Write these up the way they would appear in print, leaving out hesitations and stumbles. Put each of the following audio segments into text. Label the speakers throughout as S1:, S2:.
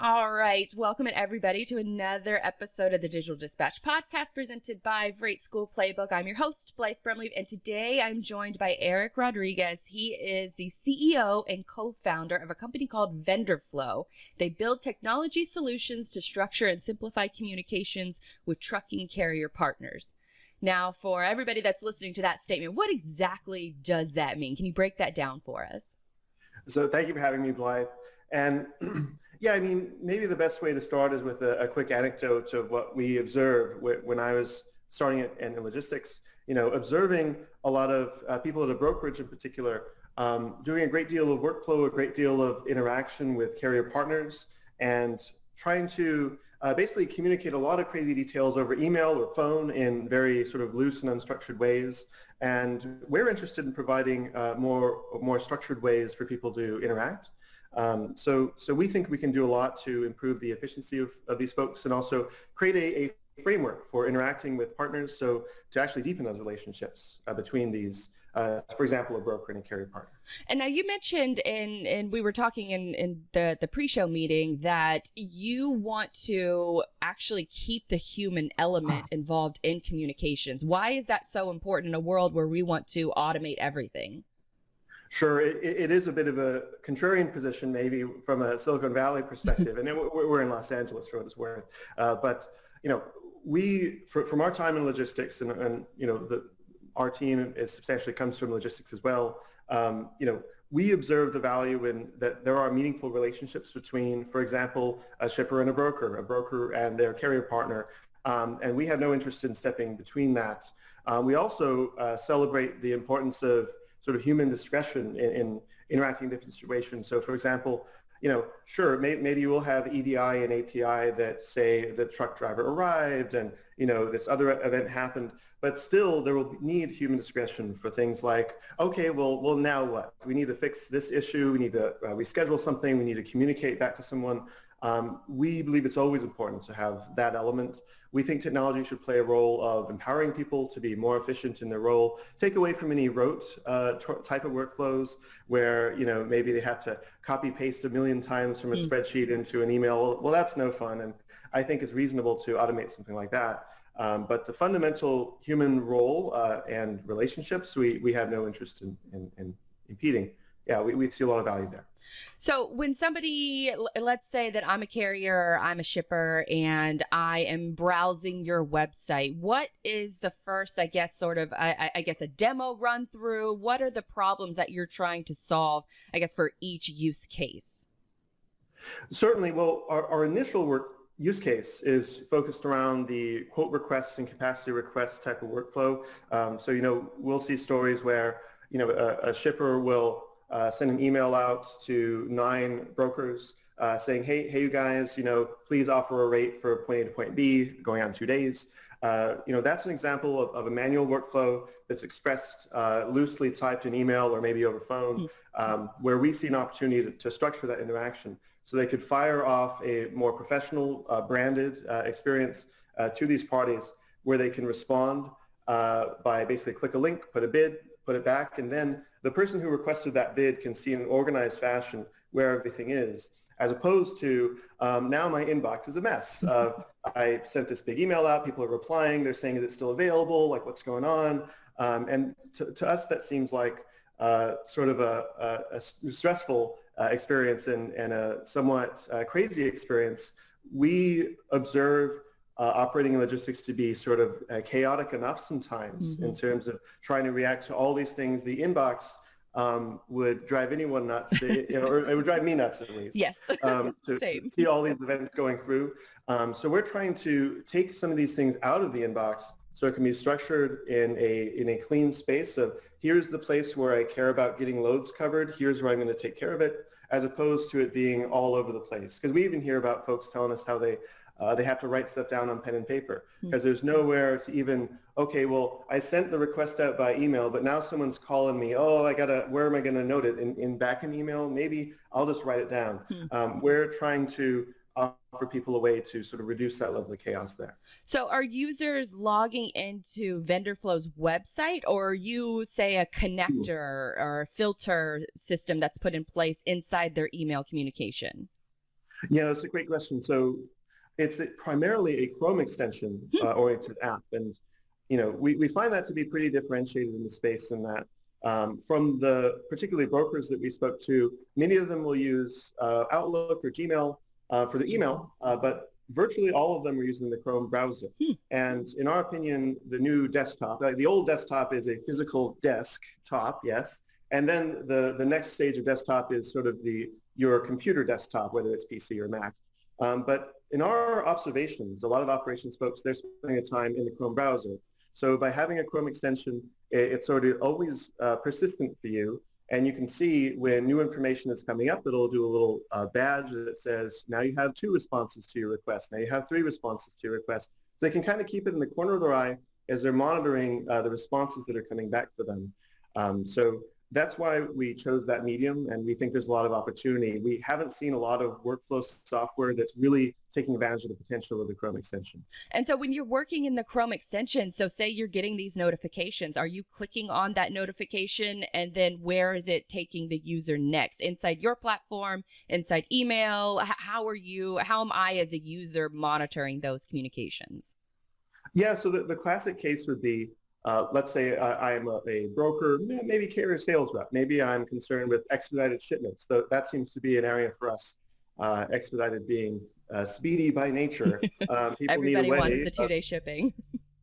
S1: All right. Welcome everybody to another episode of the Digital Dispatch podcast presented by Freight School Playbook. I'm your host, Blythe Brumleve, and today I'm joined by Eric Rodriguez. He is the CEO and co-founder of a company called Vendorflow. They build technology solutions to structure and simplify communications with trucking carrier partners. Now, for everybody that's listening to that statement, what exactly does that mean? Can you break that down for us?
S2: So thank you for having me, Blythe. And yeah, I mean, maybe the best way to start is with a quick anecdote of what we observed when I was starting in logistics, observing a lot of people at a brokerage in particular, doing a great deal of workflow, a great deal of interaction with carrier partners, and trying to basically communicate a lot of crazy details over email or phone in very sort of loose and unstructured ways. And we're interested in providing more structured ways for people to interact. So we think we can do a lot to improve the efficiency of these folks and also create a framework for interacting with partners, so to actually deepen those relationships between these, for example, a broker and a carrier partner.
S1: And now you mentioned, and we were talking in the pre-show meeting, that you want to actually keep the human element involved in communications. Why is that so important in a world where we want to automate everything?
S2: Sure, it is a bit of a contrarian position, maybe from a Silicon Valley perspective, and we're in Los Angeles for what it's worth. But we, from our time in logistics, and our team substantially comes from logistics as well. We observe the value in that there are meaningful relationships between, for example, a shipper and a broker and their carrier partner, and we have no interest in stepping between that. We also celebrate the importance of sort of human discretion in interacting in different situations. So for example, sure, maybe you will have EDI and API that say the truck driver arrived and, this other event happened, but still there will need human discretion for things like, okay, well, now what? We need to fix this issue. We need to reschedule something. We need to communicate back to someone. We believe it's always important to have that element. We think technology should play a role of empowering people to be more efficient in their role, take away from any rote type of workflows where, maybe they have to copy paste 1 million times from a spreadsheet into an email. Well, that's no fun. And I think it's reasonable to automate something like that. But the fundamental human role and relationships, we have no interest in impeding. Yeah, we see a lot of value there.
S1: So when somebody, let's say that I'm a carrier, I'm a shipper, and I am browsing your website, what is the first, I guess, a demo run through? What are the problems that you're trying to solve, I guess, for each use case?
S2: Certainly. Well, our initial use case is focused around the quote requests and capacity requests type of workflow. So, we'll see stories where, a shipper will send an email out to 9 brokers saying, hey, you guys, please offer a rate for point A to point B going out in 2 days. That's an example of a manual workflow that's expressed loosely typed in email or maybe over phone, where we see an opportunity to structure that interaction so they could fire off a more professional branded experience to these parties where they can respond by basically click a link, put a bid, put it back, and then the person who requested that bid can see in an organized fashion where everything is, as opposed to now my inbox is a mess. I sent this big email out, people are replying, they're saying, is it still available, like what's going on? And to us that seems like sort of a stressful experience and a somewhat crazy experience. We observe operating in logistics to be sort of chaotic enough sometimes in terms of trying to react to all these things. The inbox would drive anyone nuts, or it would drive me nuts at least.
S1: Yes,
S2: to see all these events going through. So we're trying to take some of these things out of the inbox so it can be structured in a clean space of here's the place where I care about getting loads covered, here's where I'm going to take care of it, as opposed to it being all over the place. Because we even hear about folks telling us how they have to write stuff down on pen and paper because there's nowhere to even, okay, well, I sent the request out by email, but now someone's calling me, where am I going to note it? In back in email? Maybe I'll just write it down. We're trying to offer people a way to sort of reduce that level of chaos there.
S1: So are users logging into Vendorflow's website, or are you, say, a connector or a filter system that's put in place inside their email communication?
S2: Yeah, that's a great question. So it's primarily a Chrome extension oriented app. And, we find that to be pretty differentiated in the space in that from the particularly brokers that we spoke to, many of them will use Outlook or Gmail for the email, but virtually all of them are using the Chrome browser. And in our opinion, the new desktop, the old desktop is a physical desktop, yes. And then the next stage of desktop is sort of your computer desktop, whether it's PC or Mac. But in our observations, a lot of operations folks, they're spending time in the Chrome browser. So by having a Chrome extension, it's sort of always persistent for you. And you can see when new information is coming up, it'll do a little badge that says, now you have 2 responses to your request. Now you have 3 responses to your request. So they can kind of keep it in the corner of their eye as they're monitoring the responses that are coming back for them. So that's why we chose that medium, and we think there's a lot of opportunity. We haven't seen a lot of workflow software that's really taking advantage of the potential of the Chrome extension.
S1: And so when you're working in the Chrome extension, so say you're getting these notifications, are you clicking on that notification and then where is it taking the user next? Inside your platform, inside email? How am I as a user monitoring those communications?
S2: Yeah, so the classic case would be, let's say I am a broker, maybe carrier sales rep. Maybe I'm concerned with expedited shipments. So that seems to be an area for us, expedited being speedy by nature. People
S1: Everybody
S2: need a way
S1: wants the 2-day shipping.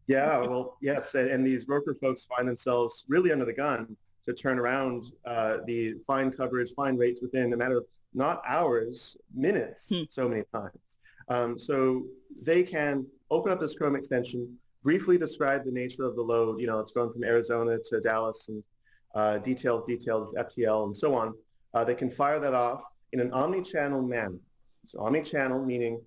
S2: Yeah, well, yes. And these broker folks find themselves really under the gun to turn around the fine coverage, fine rates within a matter of not hours, minutes, so many times. So they can open up this Chrome extension, briefly describe the nature of the load. It's going from Arizona to Dallas and details, FTL, and so on. They can fire that off in an omni-channel manner. So omni-channel meaning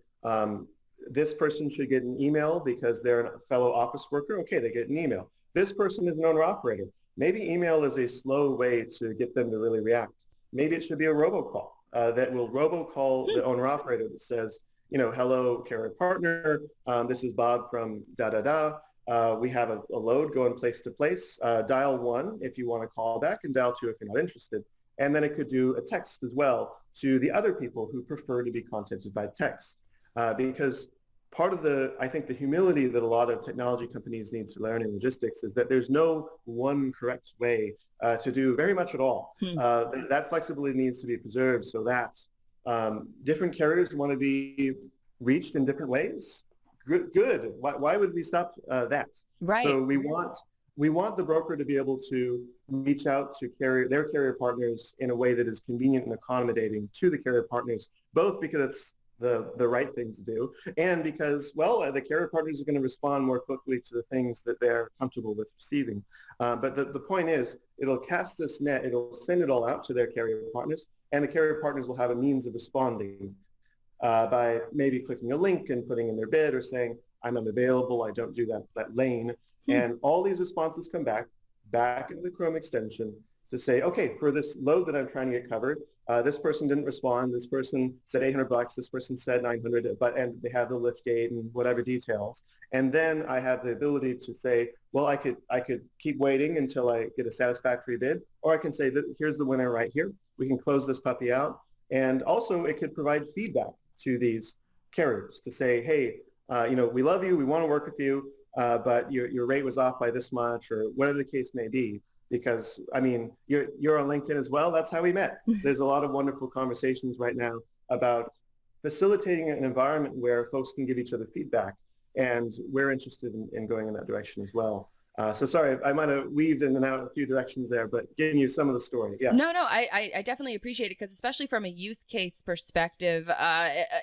S2: this person should get an email because they're a fellow office worker. Okay, they get an email. This person is an owner-operator. Maybe email is a slow way to get them to really react. Maybe it should be a robocall that will robocall the owner-operator that says, hello, carrier partner. This is Bob from da-da-da. We have a load going place to place. Dial 1 if you want to call back and dial 2 if you're not interested. And then it could do a text as well to the other people who prefer to be contacted by text. Because part of I think the humility that a lot of technology companies need to learn in logistics is that there's no one correct way to do very much at all. That flexibility needs to be preserved so that different carriers want to be reached in different ways. Good. Why would we stop that?
S1: Right.
S2: So we want the broker to be able to reach out to their carrier partners in a way that is convenient and accommodating to the carrier partners, both because it's the right thing to do and because, the carrier partners are going to respond more quickly to the things that they're comfortable with receiving. But the point is, it'll cast this net, it'll send it all out to their carrier partners, and the carrier partners will have a means of responding by maybe clicking a link and putting in their bid or saying, I'm unavailable, I don't do that lane. And all these responses come back into the Chrome extension to say, okay, for this load that I'm trying to get covered, this person didn't respond, this person said $800, this person said 900, and they have the lift gate and whatever details. And then I have the ability to say, well, I could keep waiting until I get a satisfactory bid, or I can say that here's the winner right here. We can close this puppy out. And also it could provide feedback to these carriers to say, hey, we love you, we want to work with you, but your rate was off by this much, or whatever the case may be. Because, you're on LinkedIn as well. That's how we met. There's a lot of wonderful conversations right now about facilitating an environment where folks can give each other feedback. And we're interested in going in that direction as well. So sorry, I might have weaved in and out a few directions there, but giving you some of the story. Yeah.
S1: No, I definitely appreciate it because especially from a use case perspective,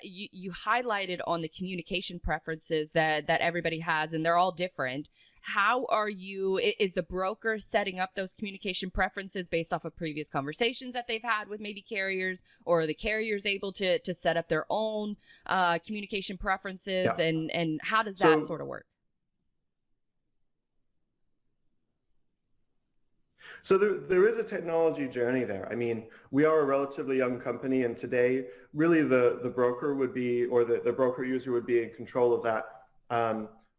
S1: you highlighted on the communication preferences that everybody has, and they're all different. How is the broker setting up those communication preferences based off of previous conversations that they've had with maybe carriers, or are the carriers able to set up their own communication preferences? Yeah. And how does that sort of work?
S2: So there is a technology journey there. We are a relatively young company, and today really the broker would be, or the broker user would be in control of that.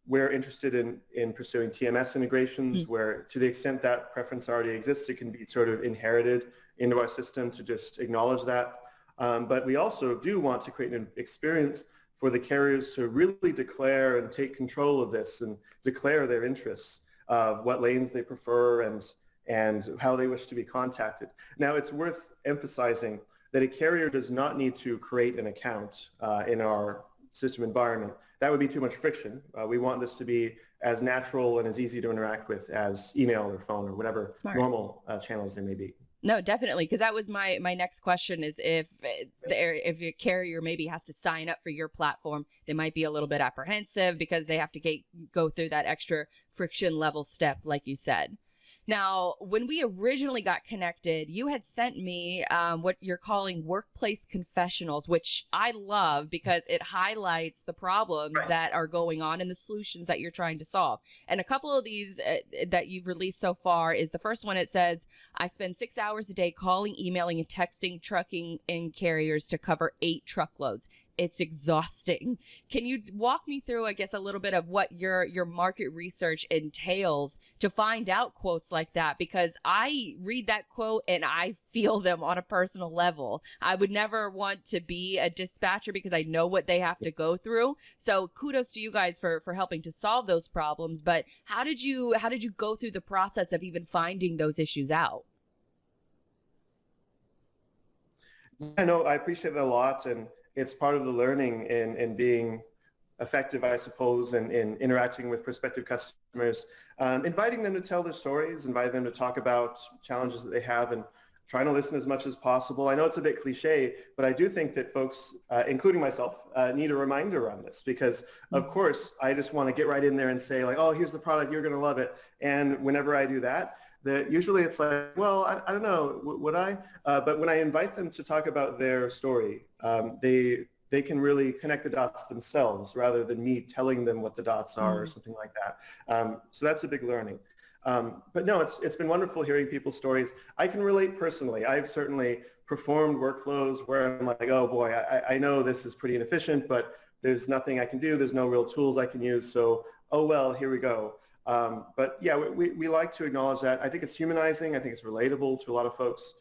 S2: We're interested in pursuing TMS integrations where, to the extent that preference already exists, it can be sort of inherited into our system to just acknowledge that. But we also do want to create an experience for the carriers to really declare and take control of this and declare their interests of what lanes they prefer and how they wish to be contacted. Now, it's worth emphasizing that a carrier does not need to create an account in our system environment. That would be too much friction. We want this to be as natural and as easy to interact with as email or phone or whatever normal channels there may be.
S1: No, definitely. Because that was my next question is if a carrier maybe has to sign up for your platform, they might be a little bit apprehensive because they have to go through that extra friction level step, like you said. Now, when we originally got connected, you had sent me what you're calling workplace confessionals, which I love because it highlights the problems that are going on and the solutions that you're trying to solve. And a couple of these that you've released so far is the first one. It says, I spend 6 hours a day calling, emailing, and texting trucking and carriers to cover 8 truckloads. It's exhausting. Can you walk me through, I guess, a little bit of what your market research entails to find out quotes like that? Because I read that quote and I feel them on a personal level. I would never want to be a dispatcher because I know what they have to go through. So kudos to you guys for helping to solve those problems. But how did you go through the process of even finding those issues out?
S2: I know, I appreciate it a lot, and it's part of the learning in being effective, I suppose, in interacting with prospective customers, inviting them to tell their stories, inviting them to talk about challenges that they have, and trying to listen as much as possible. I know it's a bit cliche, but I do think that folks, including myself, need a reminder on this because, of course, I just want to get right in there and say, like, oh, here's the product, you're going to love it. And whenever I do that, usually it's like, well, I don't know, would I? But when I invite them to talk about their story, they can really connect the dots themselves rather than me telling them what the dots are or something like that. So that's a big learning. But no, it's been wonderful hearing people's stories. I can relate personally. I've certainly performed workflows where I'm like, oh boy, I know this is pretty inefficient, but there's nothing I can do. There's no real tools I can use. So, oh well, here we go. But yeah, we like to acknowledge that. I think it's humanizing. I think it's relatable to a lot of folks.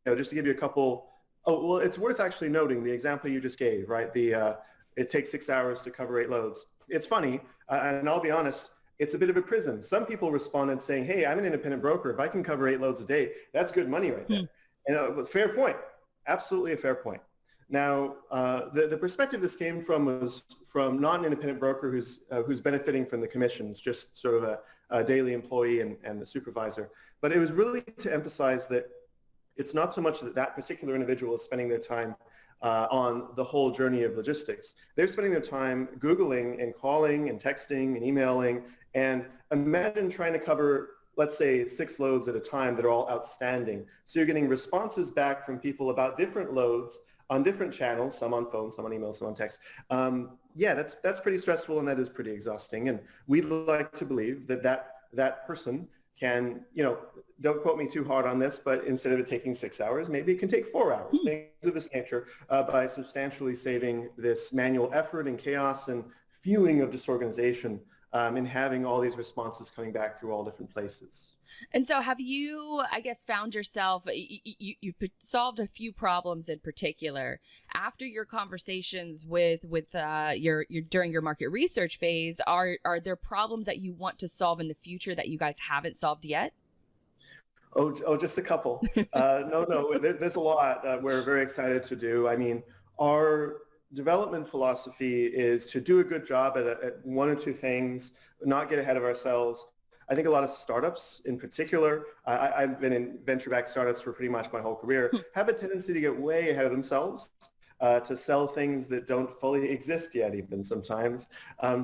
S2: Just to give you a couple, it's worth actually noting the example you just gave, right? It takes 6 hours to cover 8 loads. It's funny, and I'll be honest, it's a bit of a prism. Some people responded saying, hey, I'm an independent broker. If I can cover 8 loads a day, that's good money right there. And fair point, absolutely a fair point. Now, the perspective this came from was from not an independent broker who's benefiting from the commissions, just sort of a daily employee and the supervisor. But it was really to emphasize that it's not so much that particular individual is spending their time on the whole journey of logistics. They're spending their time Googling and calling and texting and emailing. And imagine trying to cover, let's say, 6 loads at a time that are all outstanding. So you're getting responses back from people about different loads on different channels, some on phone, some on email, some on text. Yeah, that's pretty stressful and that is pretty exhausting. And we'd like to believe that person can, don't quote me too hard on this, but instead of it taking 6 hours, maybe it can take 4 hours, things of this nature, by substantially saving this manual effort and chaos and feeling of disorganization in having all these responses coming back through all different places.
S1: And so have you, I guess, found yourself, you solved a few problems in particular after your conversations with your during your market research phase. Are there problems that you want to solve in the future that you guys haven't solved yet?
S2: Oh, just a couple. No, there's a lot we're very excited to do. I mean, our development philosophy is to do a good job at 1 or 2 things, not get ahead of ourselves. I think a lot of startups in particular, I've been in venture-backed startups for pretty much my whole career, have a tendency to get way ahead of themselves, to sell things that don't fully exist yet even sometimes.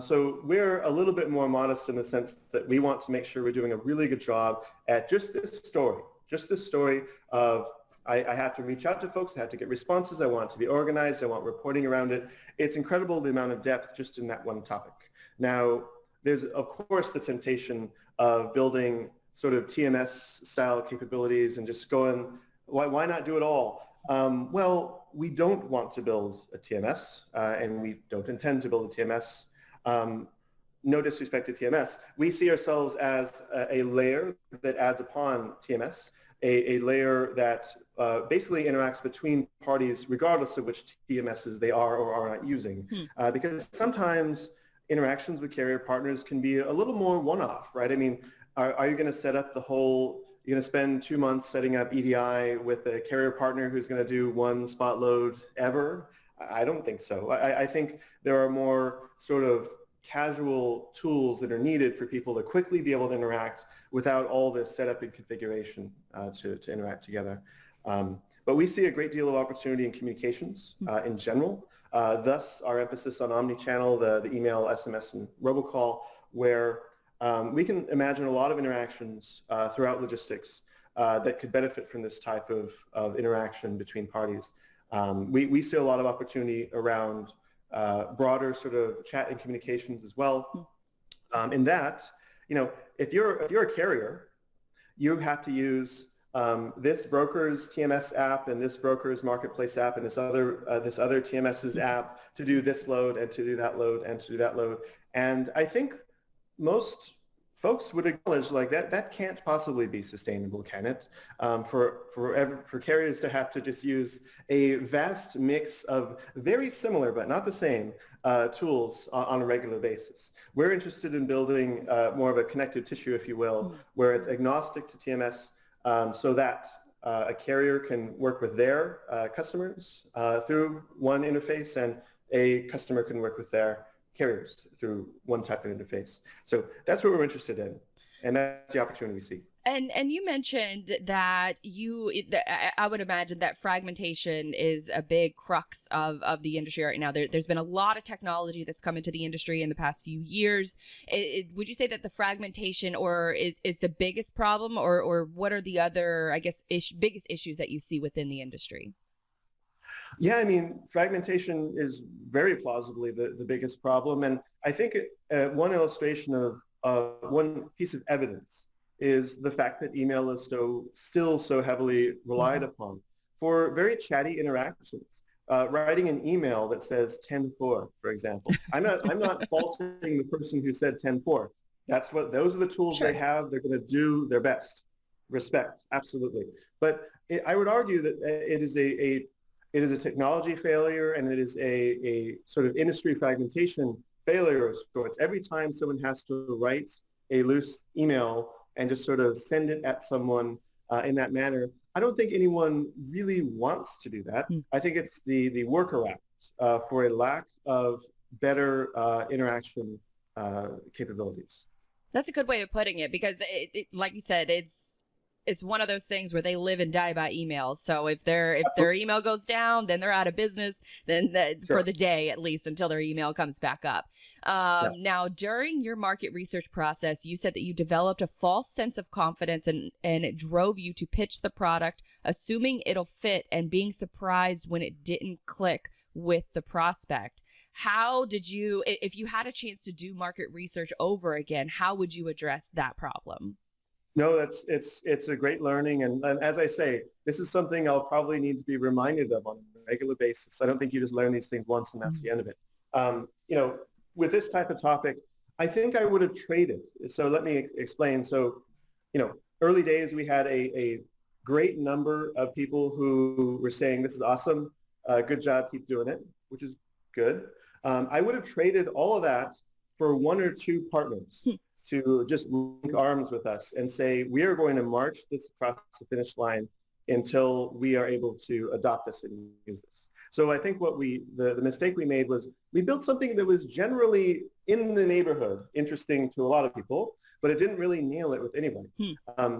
S2: So we're a little bit more modest in the sense that we want to make sure we're doing a really good job at just this story of I have to reach out to folks, I have to get responses, I want it to be organized, I want reporting around it. It's incredible the amount of depth just in that one topic. Now, there's of course the temptation of building sort of TMS style capabilities and just going, why not do it all? Well, we don't want to build a TMS and we don't intend to build a TMS. No disrespect to TMS. We see ourselves as a layer that adds upon TMS, a layer that basically interacts between parties regardless of which TMSs they are or are not using. Because sometimes interactions with carrier partners can be a little more one-off, right? I mean, are you going to set up you're going to spend 2 months setting up EDI with a carrier partner who's going to do one spot load ever? I don't think so. I think there are more sort of casual tools that are needed for people to quickly be able to interact without all this setup and configuration to interact together. But we see a great deal of opportunity in communications in general. Thus, our emphasis on omni-channel, the email, SMS, and robocall, where we can imagine a lot of interactions throughout logistics that could benefit from this type of interaction between parties. We see a lot of opportunity around broader sort of chat and communications as well. In that, if you're a carrier, you have to use this broker's TMS app and this broker's marketplace app and this other TMS's app to do this load and to do that load and to do that load. And I think most folks would acknowledge like that can't possibly be sustainable, can it? For carriers to have to just use a vast mix of very similar but not the same tools on a regular basis. We're interested in building more of a connective tissue, if you will, where it's agnostic to TMS so that a carrier can work with their customers through one interface and a customer can work with their carriers through one type of interface. So that's what we're interested in, and that's the opportunity we see.
S1: And you mentioned that I would imagine that fragmentation is a big crux of the industry right now. There's been a lot of technology that's come into the industry in the past few years. Would you say that the fragmentation is the biggest problem, or what are the other, I guess, biggest issues that you see within the industry?
S2: Yeah, I mean, fragmentation is very plausibly the biggest problem. And I think one illustration of one piece of evidence is the fact that email is still so heavily relied upon for very chatty interactions. Writing an email that says 10-4, for example. I'm not faulting the person who said 10-4. Those are the tools they have. They're going to do their best. Respect, absolutely. But I would argue that it is a technology failure, and it is a sort of industry fragmentation failure of sorts. Every time someone has to write a loose email and just sort of send it at someone in that manner, I don't think anyone really wants to do that. I think it's the workaround for a lack of better interaction capabilities.
S1: That's a good way of putting it, because like you said, it's one of those things where they live and die by emails. So if their email goes down, then they're out of business, for the day at least, until their email comes back up. Now, during your market research process, you said that you developed a false sense of confidence and it drove you to pitch the product, assuming it'll fit and being surprised when it didn't click with the prospect. How did you, if you had a chance to do market research over again, how would you address that problem?
S2: No, it's a great learning. And as I say, this is something I'll probably need to be reminded of on a regular basis. I don't think you just learn these things once and that's the end of it. With this type of topic, I think I would have traded. So let me explain. So, early days, we had a great number of people who were saying, this is awesome. Good job. Keep doing it, which is good. I would have traded all of that for one or two partners to just link arms with us and say, we are going to march this across the finish line until we are able to adopt this and use this. So I think the mistake we made was we built something that was generally in the neighborhood, interesting to a lot of people, but it didn't really nail it with anybody.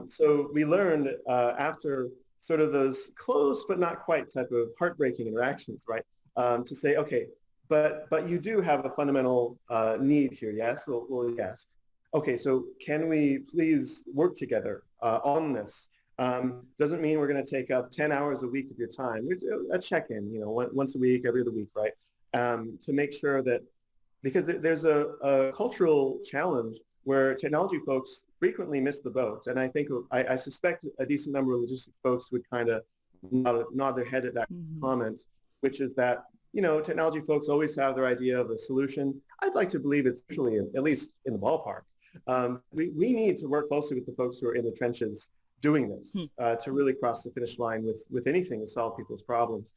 S2: So we learned after sort of those close but not quite type of heartbreaking interactions, right? To say, okay, but you do have a fundamental need here, yes? Well, yes. Okay, so can we please work together on this? Doesn't mean we're going to take up 10 hours a week of your time. A check-in, once a week, every other week, right? To make sure that, because there's a cultural challenge where technology folks frequently miss the boat. And I think, I suspect a decent number of logistics folks would kind of nod their head at that comment, which is that, technology folks always have their idea of a solution. I'd like to believe it's usually at least in the ballpark. We need to work closely with the folks who are in the trenches doing this to really cross the finish line with anything to solve people's problems.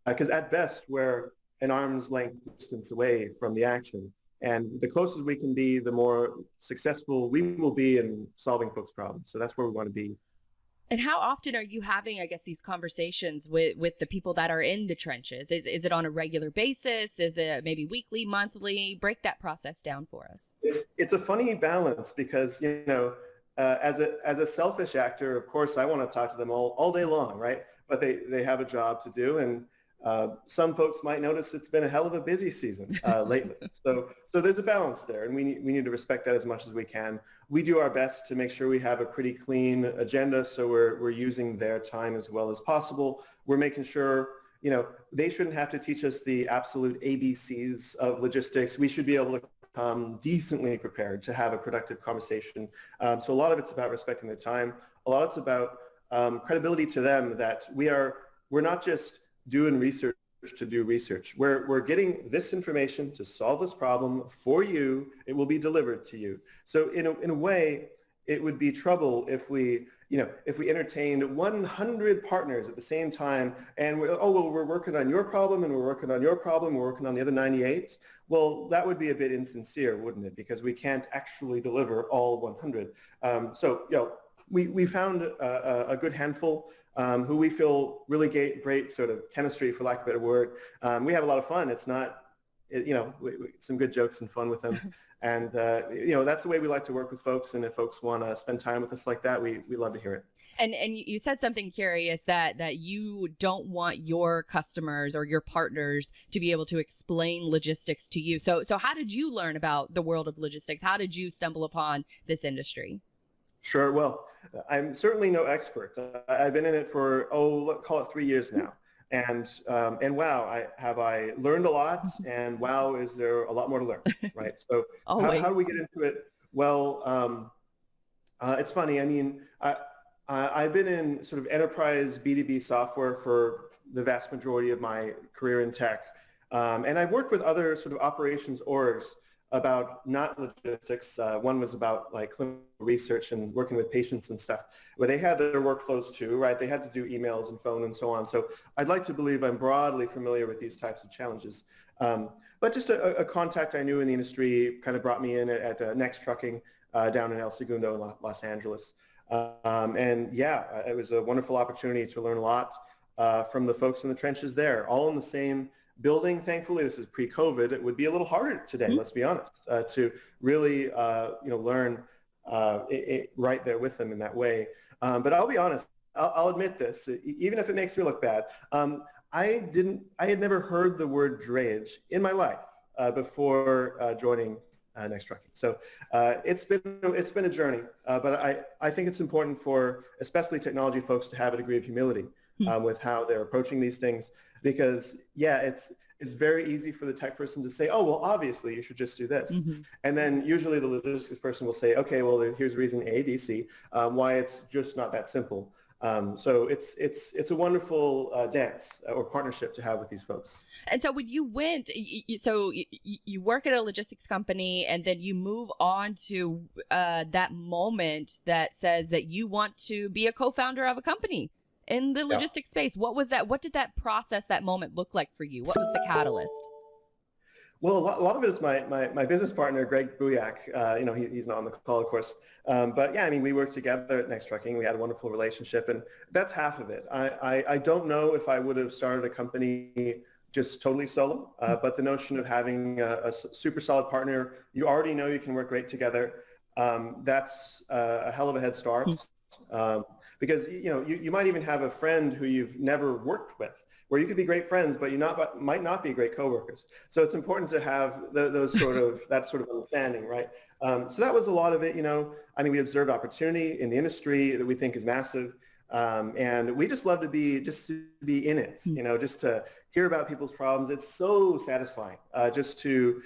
S2: Because at best, we're an arm's length distance away from the action. And the closer we can be, the more successful we will be in solving folks' problems. So that's where we want to be.
S1: And how often are you having, I guess, these conversations with the people that are in the trenches? Is it on a regular basis? Is it maybe weekly, monthly? Break that process down for us.
S2: It's a funny balance because, as a selfish actor, of course, I want to talk to them all day long, right? But they have a job to do, and some folks might notice it's been a hell of a busy season lately. So there's a balance there, and we need to respect that as much as we can. We do our best to make sure we have a pretty clean agenda, so we're using their time as well as possible. We're making sure, they shouldn't have to teach us the absolute ABCs of logistics. We should be able to come decently prepared to have a productive conversation. So a lot of it's about respecting their time. A lot of it's about credibility to them that we're not just doing research to do research. We're getting this information to solve this problem for you. It will be delivered to you. So in a way, it would be trouble if we entertained 100 partners at the same time and we're working on your problem and we're working on your problem, we're working on the other 98. Well, that would be a bit insincere, wouldn't it? Because we can't actually deliver all 100. We found a good handful who we feel really great sort of chemistry, for lack of a better word. We have a lot of fun. It's not, some good jokes and fun with them. And, that's the way we like to work with folks. And if folks want to spend time with us like that, we love to hear it.
S1: And you said something curious that you don't want your customers or your partners to be able to explain logistics to you. So how did you learn about the world of logistics? How did you stumble upon this industry?
S2: Sure. Well, I'm certainly no expert. I've been in it for, let's call it 3 years now. And wow, I learned a lot, and wow, is there a lot more to learn, right? So how do we get into it? Well, it's funny. I mean, I've been in sort of enterprise B2B software for the vast majority of my career in tech. And I've worked with other sort of operations orgs about not logistics. One was about like clinical research and working with patients and stuff, where they had their workflows too, right? They had to do emails and phone and so on. So I'd like to believe I'm broadly familiar with these types of challenges. But just a contact I knew in the industry kind of brought me in at Next Trucking down in El Segundo in Los Angeles. It was a wonderful opportunity to learn a lot from the folks in the trenches there, all in the same building. Thankfully, this is pre-COVID. It would be a little harder today, let's be honest, to really, learn right there with them in that way. But I'll be honest, I'll admit this, even if it makes me look bad. I had never heard the word drayage in my life before joining Next Trucking. So it's been a journey, but I think it's important for especially technology folks to have a degree of humility with how they're approaching these things. Because it's very easy for the tech person to say, oh, well, obviously you should just do this. And then usually the logistics person will say, okay, well, here's reason A, B, C, why it's just not that simple. So it's a wonderful dance or partnership to have with these folks.
S1: And so when you went, you work at a logistics company and then you move on to that moment that says that you want to be a co-founder of a company in the logistics space. What was that? What did that process, that moment look like for you? What was the catalyst?
S2: Well, a lot of it is my business partner, Greg Buyak. He's not on the call, of course. But yeah, I mean, we worked together at Next Trucking. We had a wonderful relationship, and that's half of it. I don't know if I would have started a company just totally solo, but the notion of having a super solid partner, you already know you can work great together. That's a hell of a head start. Because you might even have a friend who you've never worked with, where you could be great friends, but might not be great coworkers. So it's important to have that sort of understanding, right? So that was a lot of it. I mean, we observed opportunity in the industry that we think is massive, and we just love to be in it. Just to hear about people's problems. It's so satisfying just to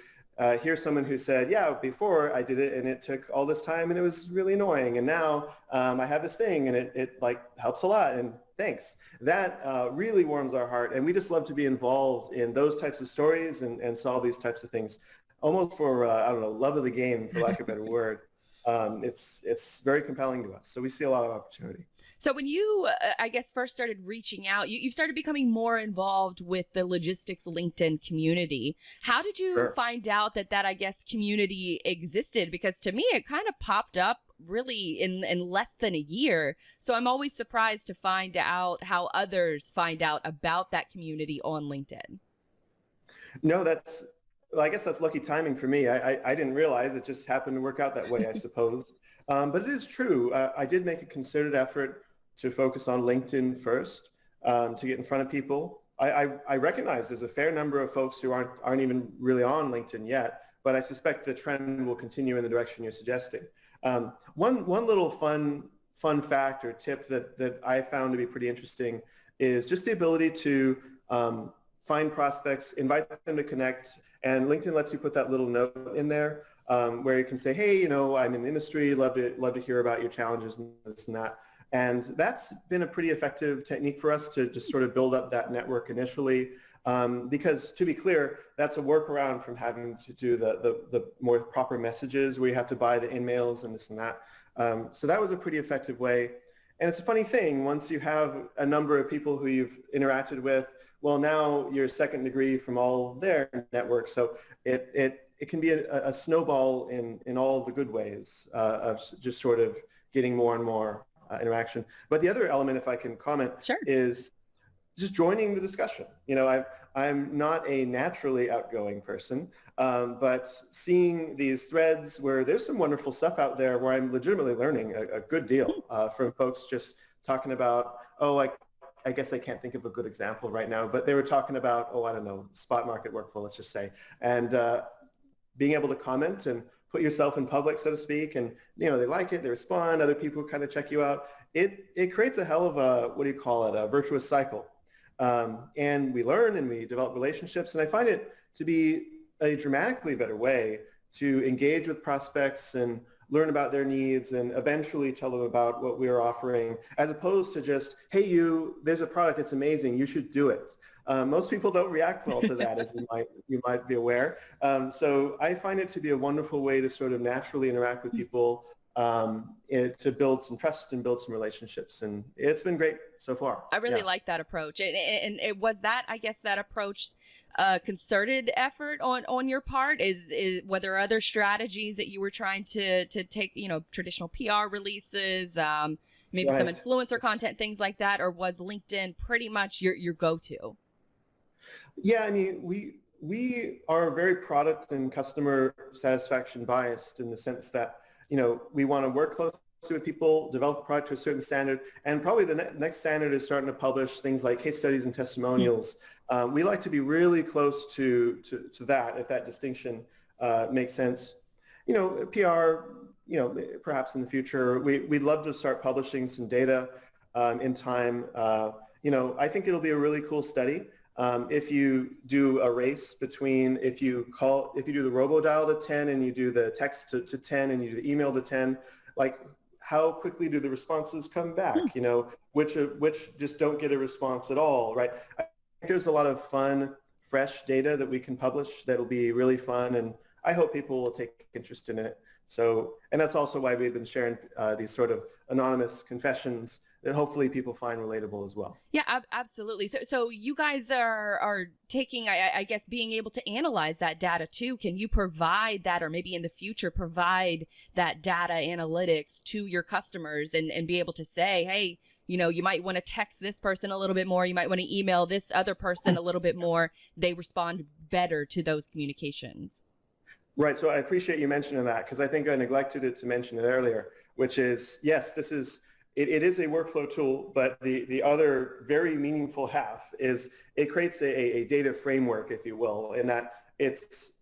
S2: hear someone who said, yeah, before I did it and it took all this time and it was really annoying. And now I have this thing and it like helps a lot. And thanks. That really warms our heart. And we just love to be involved in those types of stories and solve these types of things almost for, love of the game, for lack of a better word. It's very compelling to us. So we see a lot of opportunity.
S1: So when you, I guess, first started reaching out, you started becoming more involved with the logistics LinkedIn community. How did you
S2: Sure.
S1: find out that I guess, community existed? Because to me, it kind of popped up really in less than a year. So I'm always surprised to find out how others find out about that community on LinkedIn.
S2: No, well, I guess that's lucky timing for me. I didn't realize it just happened to work out that way, I suppose. But it is true. I did make a concerted effort to focus on LinkedIn first, to get in front of people. I recognize there's a fair number of folks who aren't even really on LinkedIn yet, but I suspect the trend will continue in the direction you're suggesting. One little fun fact or tip that I found to be pretty interesting is just the ability to find prospects, invite them to connect, and LinkedIn lets you put that little note in there where you can say, hey, I'm in the industry, love to hear about your challenges and this and that. And that's been a pretty effective technique for us to just sort of build up that network initially. Because to be clear, that's a workaround from having to do the more proper messages where you have to buy the in-mails and this and that. So that was a pretty effective way. And it's a funny thing, once you have a number of people who you've interacted with, well, now you're second degree from all their networks. So it can be a snowball in all the good ways of just sort of getting more and more interaction. But the other element, if I can comment,
S1: Sure.
S2: is just joining the discussion. I'm not a naturally outgoing person, but seeing these threads where there's some wonderful stuff out there where I'm legitimately learning a good deal from folks just talking about, I guess I can't think of a good example right now, but they were talking about, I don't know, spot market workflow, let's just say, and being able to comment and put yourself in public, so to speak, and they like it, they respond, other people kind of check you out. It creates a hell of a virtuous cycle. And we learn and we develop relationships, and I find it to be a dramatically better way to engage with prospects and learn about their needs and eventually tell them about what we're offering, as opposed to just, hey, there's a product, it's amazing, you should do it. Most people don't react well to that, as you might be aware. So I find it to be a wonderful way to sort of naturally interact with people, to build some trust and build some relationships. And it's been great so far.
S1: I really like that approach. And it was that, I guess, that approach concerted effort on your part? Were there other strategies that you were trying to take, traditional PR releases, maybe some influencer content, things like that? Or was LinkedIn pretty much your go-to?
S2: Yeah, I mean, we are very product and customer satisfaction biased in the sense that, we want to work closely with people, develop the product to a certain standard, and probably the next standard is starting to publish things like case studies and testimonials. We like to be really close to that, if that distinction makes sense. PR, perhaps in the future, we'd love to start publishing some data in time. I think it'll be a really cool study. If you do a race between, if you do the robo-dial to 10 and you do the text to 10 and you do the email to 10, like how quickly do the responses come back? Which just don't get a response at all, right? I think there's a lot of fun, fresh data that we can publish that'll be really fun, and I hope people will take interest in it. So, and that's also why we've been sharing these sort of anonymous confessions that hopefully people find relatable as well.
S1: Yeah, absolutely. So you guys are taking, I guess, being able to analyze that data too. Can you provide that, or maybe in the future provide that data analytics to your customers and be able to say, hey, you might want to text this person a little bit more. You might want to email this other person a little bit more. They respond better to those communications.
S2: Right. So I appreciate you mentioning that, because I think I neglected to mention it earlier, which is, yes, it is a workflow tool, but the other very meaningful half is it creates a data framework, if you will, in that it's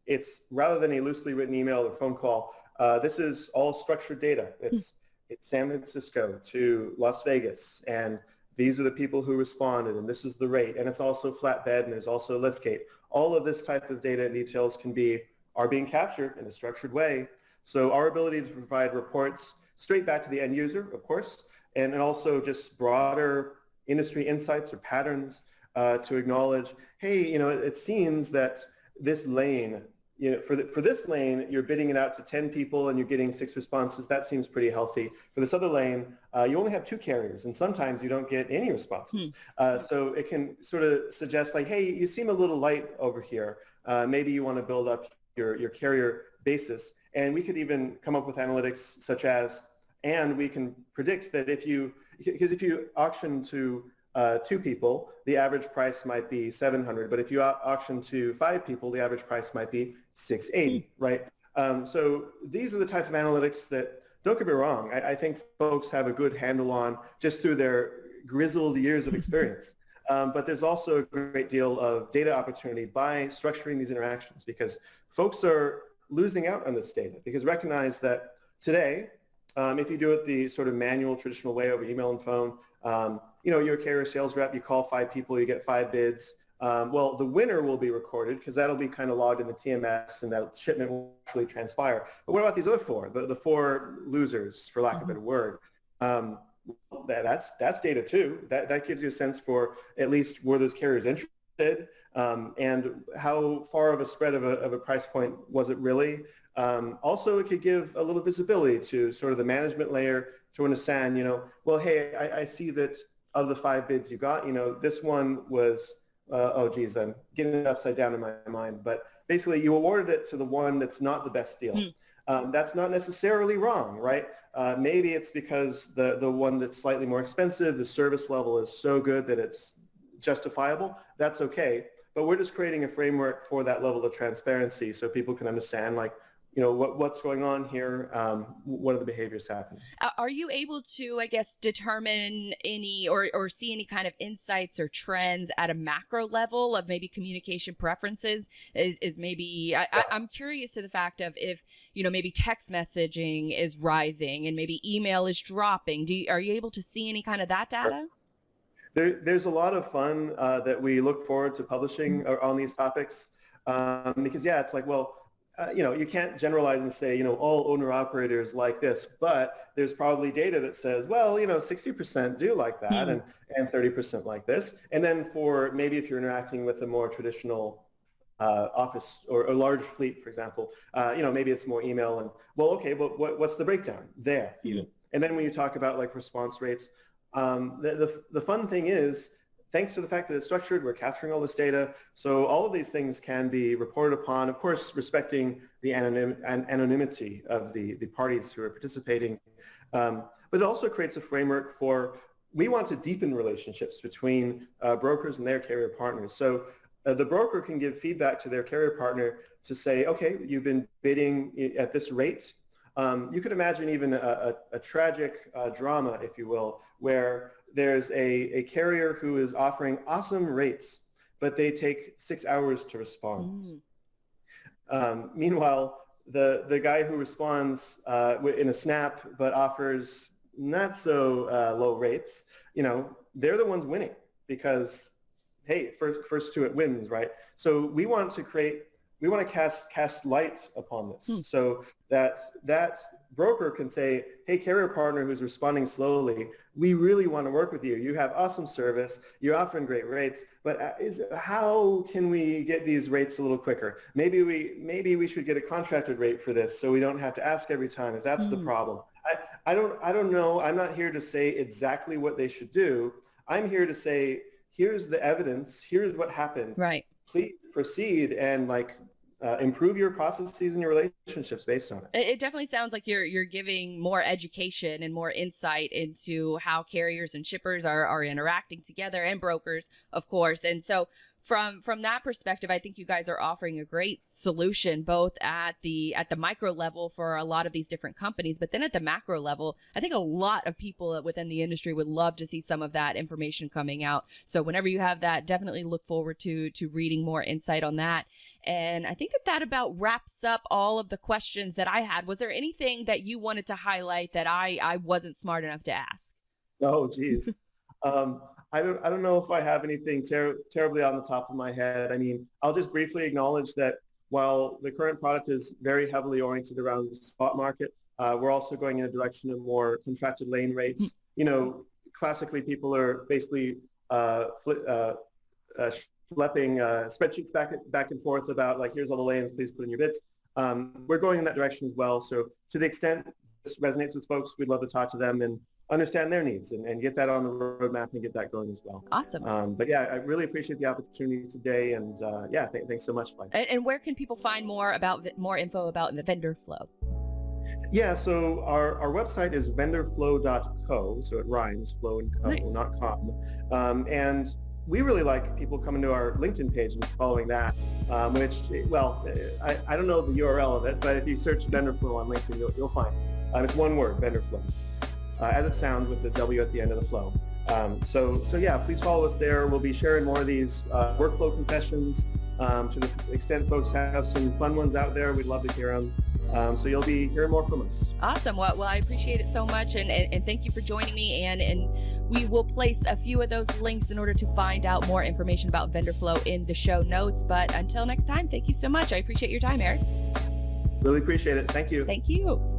S2: rather than a loosely written email or phone call, this is all structured data. It's San Francisco to Las Vegas, and these are the people who responded, and this is the rate, and it's also flatbed, and there's also liftgate. All of this type of data and details are being captured in a structured way. So our ability to provide reports straight back to the end user, of course, and also just broader industry insights or patterns to acknowledge, hey, it seems that this lane for this lane, you're bidding it out to 10 people and you're getting 6 responses. That seems pretty healthy. For this other lane, you only have 2 carriers, and sometimes you don't get any responses. So it can sort of suggest like, hey, you seem a little light over here. Maybe you want to build up your carrier basis. And we could even come up with analytics such as, and we can predict that if you auction to 2 people, the average price might be $700. But if you auction to 5 people, the average price might be $680, right? So these are the type of analytics that, don't get me wrong, I think folks have a good handle on just through their grizzled years of experience. But there's also a great deal of data opportunity by structuring these interactions, because folks are losing out on this data. Because recognize that today, if you do it the sort of manual, traditional way over email and phone, you're a carrier sales rep, you call 5 people, you get 5 bids. Well, the winner will be recorded because that'll be kind of logged in the TMS and that shipment will actually transpire. But what about these other 4, the 4 losers, for lack of a better word? That's data too. That gives you a sense for at least were those carriers interested, and how far of a spread of a price point was it really? Also, it could give a little visibility to sort of the management layer to understand, well, hey, I see that of the 5 bids you got, this one was, oh geez, I'm getting it upside down in my mind. But basically you awarded it to the one that's not the best deal. That's not necessarily wrong, right? Maybe it's because the one that's slightly more expensive, the service level is so good that it's justifiable. That's okay. But we're just creating a framework for that level of transparency so people can understand, like, what's going on here? What are the behaviors happening?
S1: Are you able to, I guess, determine any or see any kind of insights or trends at a macro level of maybe communication preferences? Is maybe, I'm curious to the fact of if, maybe text messaging is rising and maybe email is dropping. Are you able to see any kind of that data?
S2: There's a lot of fun that we look forward to publishing on these topics because, it's like, well, you can't generalize and say, all owner-operators like this, but there's probably data that says, well, 60% do like that and 30% like this. And then for maybe if you're interacting with a more traditional office or a large fleet, for example, maybe it's more email and, well, okay, but what's the breakdown there even? And then when you talk about like response rates, the fun thing is, thanks to the fact that it's structured, we're capturing all this data. So all of these things can be reported upon, of course, respecting the anonymity of the parties who are participating. But it also creates a framework for, we want to deepen relationships between brokers and their carrier partners. So the broker can give feedback to their carrier partner to say, okay, you've been bidding at this rate. You could imagine even a tragic drama, if you will, where there's a carrier who is offering awesome rates, but they take 6 hours to respond. Meanwhile, the guy who responds in a snap but offers not so low rates, they're the ones winning because, hey, first to it wins, right? So we want to cast light upon this so that broker can say, hey, carrier partner who's responding slowly, we really want to work with you. You have awesome service. You're offering great rates, but how can we get these rates a little quicker? Maybe we should get a contracted rate for this so we don't have to ask every time if that's the problem. I don't know. I'm not here to say exactly what they should do. I'm here to say, here's the evidence. Here's what happened.
S1: Right.
S2: Please proceed and improve your processes and your relationships based on it.
S1: It definitely sounds like you're giving more education and more insight into how carriers and shippers are interacting together, and brokers, of course. And so from that perspective, I think you guys are offering a great solution, both at the micro level for a lot of these different companies, but then at the macro level, I think a lot of people within the industry would love to see some of that information coming out. So whenever you have that, definitely look forward to reading more insight on that. And I think that about wraps up all of the questions that I had. Was there anything that you wanted to highlight that I wasn't smart enough to ask?
S2: Oh, geez. I don't know if I have anything terribly on the top of my head. I mean, I'll just briefly acknowledge that while the current product is very heavily oriented around the spot market, we're also going in a direction of more contracted lane rates. schlepping spreadsheets back and forth about like, here's all the lanes, please put in your bids. We're going in that direction as well. So to the extent this resonates with folks, we'd love to talk to them and understand their needs and get that on the roadmap and get that going as well.
S1: Awesome.
S2: But yeah, I really appreciate the opportunity today. And thanks so much, Blythe.
S1: And where can people find more info about the Vendorflow?
S2: Yeah, so our website is vendorflow.co, so it rhymes, flow and co,
S1: Nice.
S2: not com. And we really like people coming to our LinkedIn page and following that, which, well, I don't know the URL of it, but if you search Vendorflow on LinkedIn, you'll find it. It's one word, Vendorflow, as it sounds with the W at the end of the flow. So yeah, please follow us there. We'll be sharing more of these workflow confessions. To the extent folks have some fun ones out there, we'd love to hear them. So you'll be hearing more from us.
S1: Awesome. Well, I appreciate it so much, and thank you for joining me. And we will place a few of those links in order to find out more information about Vendorflow in the show notes. But until next time, thank you so much. I appreciate your time, Eric.
S2: Really appreciate it. Thank you.
S1: Thank you.